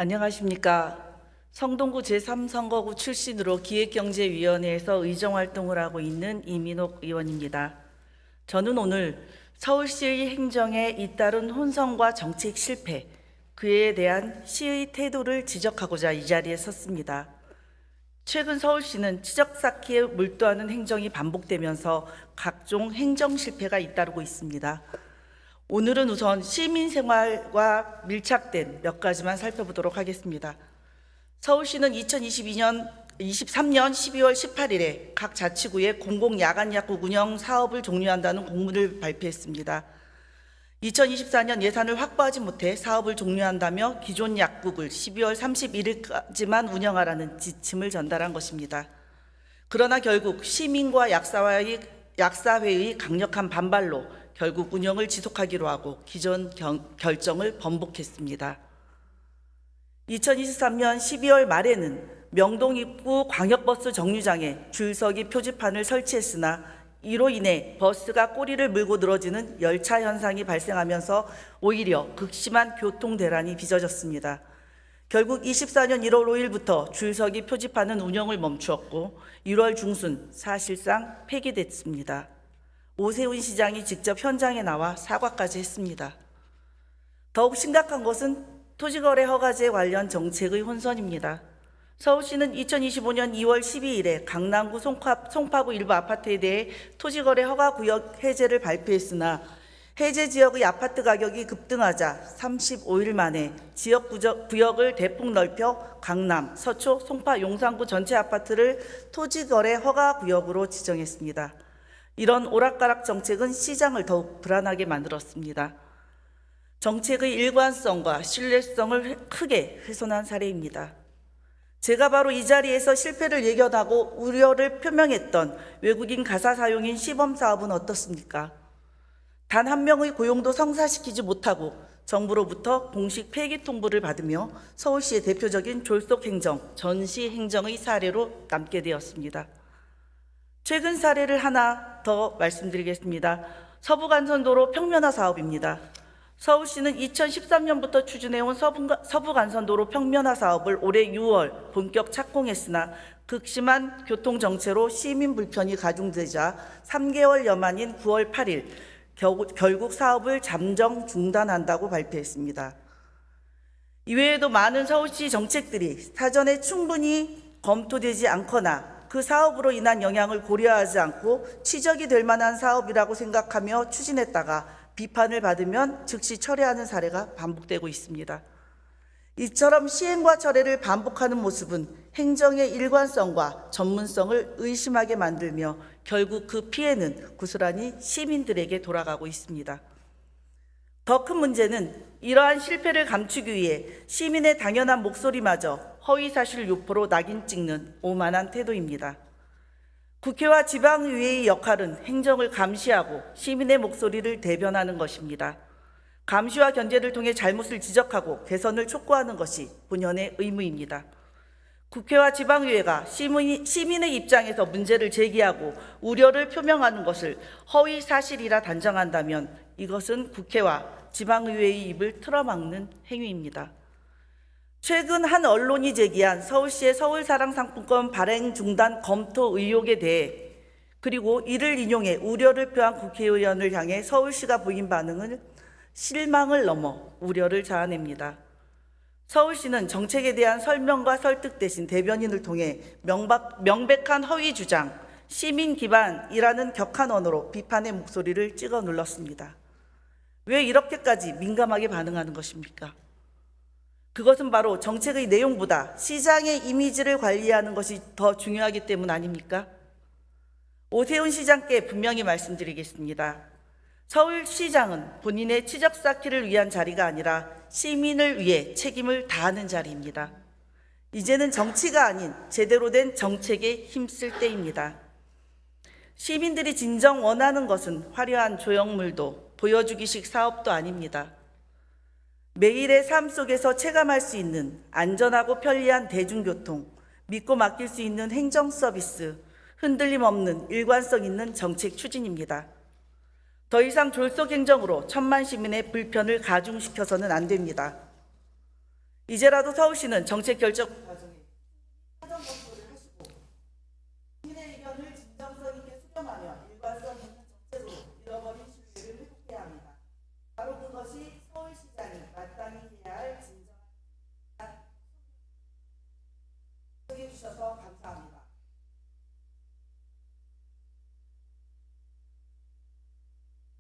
안녕하십니까. 성동구 제3선거구 출신으로 기획경제위원회에서 의정활동을 하고 있는 이민옥 의원입니다. 저는 오늘 서울시의 행정에 잇따른 혼선과 정책 실패, 그에 대한 시의 태도를 지적하고자 이 자리에 섰습니다. 최근 서울시는 치적 쌓기에 몰두하는 행정이 반복되면서 각종 행정 실패가 잇따르고 있습니다. 오늘은 우선 시민 생활과 밀착된 몇 가지만 살펴보도록 하겠습니다. 서울시는 2023년 12월 18일에 각 자치구의 공공야간약국 운영 사업을 종료한다는 공문을 발표했습니다. 2024년 예산을 확보하지 못해 사업을 종료한다며 기존 약국을 12월 31일까지만 운영하라는 지침을 전달한 것입니다. 그러나 결국 시민과 약사회의 강력한 반발로 결국 운영을 지속하기로 하고 기존 결정을 번복했습니다. 2023년 12월 말에는 명동 입구 광역버스 정류장에 줄서기 표지판을 설치했으나 이로 인해 버스가 꼬리를 물고 늘어지는 열차 현상이 발생하면서 오히려 극심한 교통대란이 빚어졌습니다. 결국 24년 1월 5일부터 줄서기 표지판은 운영을 멈추었고 1월 중순 사실상 폐기됐습니다. 오세훈 시장이 직접 현장에 나와 사과까지 했습니다. 더욱 심각한 것은 토지거래 허가제 관련 정책의 혼선입니다. 서울시는 2025년 2월 12일에 강남구 송파구 일부 아파트에 대해 토지거래 허가구역 해제를 발표했으나 해제 지역의 아파트 가격이 급등하자 35일 만에 지역 구역을 대폭 넓혀 강남, 서초, 송파, 용산구 전체 아파트를 토지거래 허가구역으로 지정했습니다. 이런 오락가락 정책은 시장을 더욱 불안하게 만들었습니다. 정책의 일관성과 신뢰성을 크게 훼손한 사례입니다. 제가 바로 이 자리에서 실패를 예견하고 우려를 표명했던 외국인 가사 사용인 시범사업은 어떻습니까? 단 한 명의 고용도 성사시키지 못하고 정부로부터 공식 폐기 통보를 받으며 서울시의 대표적인 졸속행정, 전시행정의 사례로 남게 되었습니다. 최근 사례를 하나 더 말씀드리겠습니다. 서부간선도로 평면화 사업입니다. 서울시는 2013년부터 추진해온 서부간선도로 평면화 사업을 올해 6월 본격 착공했으나 극심한 교통정체로 시민 불편이 가중되자 3개월여 만인 9월 8일 결국 사업을 잠정 중단한다고 발표했습니다. 이외에도 많은 서울시 정책들이 사전에 충분히 검토되지 않거나 그 사업으로 인한 영향을 고려하지 않고 치적이 될 만한 사업이라고 생각하며 추진했다가 비판을 받으면 즉시 철회하는 사례가 반복되고 있습니다. 이처럼 시행과 철회를 반복하는 모습은 행정의 일관성과 전문성을 의심하게 만들며 결국 그 피해는 고스란히 시민들에게 돌아가고 있습니다. 더 큰 문제는 이러한 실패를 감추기 위해 시민의 당연한 목소리마저 허위사실 유포로 낙인 찍는 오만한 태도입니다. 국회와 지방의회의 역할은 행정을 감시하고 시민의 목소리를 대변하는 것입니다. 감시와 견제를 통해 잘못을 지적하고 개선을 촉구하는 것이 본연의 의무입니다. 국회와 지방의회가 시민의 입장에서 문제를 제기하고 우려를 표명하는 것을 허위사실이라 단정한다면 이것은 국회와 지방의회의 입을 틀어막는 행위입니다. 최근 한 언론이 제기한 서울시의 서울사랑 상품권 발행 중단 검토 의혹에 대해 그리고 이를 인용해 우려를 표한 국회의원을 향해 서울시가 보인 반응은 실망을 넘어 우려를 자아냅니다. 서울시는 정책에 대한 설명과 설득 대신 대변인을 통해 명백한 허위 주장, 시민 기반이라는 격한 언어로 비판의 목소리를 찍어 눌렀습니다. 왜 이렇게까지 민감하게 반응하는 것입니까? 그것은 바로 정책의 내용보다 시장의 이미지를 관리하는 것이 더 중요하기 때문 아닙니까? 오세훈 시장께 분명히 말씀드리겠습니다. 서울시장은 본인의 치적 쌓기를 위한 자리가 아니라 시민을 위해 책임을 다하는 자리입니다. 이제는 정치가 아닌 제대로 된 정책에 힘쓸 때입니다. 시민들이 진정 원하는 것은 화려한 조형물도 보여주기식 사업도 아닙니다. 매일의 삶 속에서 체감할 수 있는 안전하고 편리한 대중교통, 믿고 맡길 수 있는 행정 서비스, 흔들림 없는 일관성 있는 정책 추진입니다. 더 이상 졸속 행정으로 천만 시민의 불편을 가중시켜서는 안 됩니다. 이제라도 서울시는 정책 결정 과정에 사전 검토를 하시고 국민의 의견을 진정성 있게 수렴하며 일관성 있는 정책으로 잃어버린 신뢰를 회복해야 합니다. 바로 그것이 서울시장이 마땅히 해야 할 진정한 소개해 주셔서 감사합니다.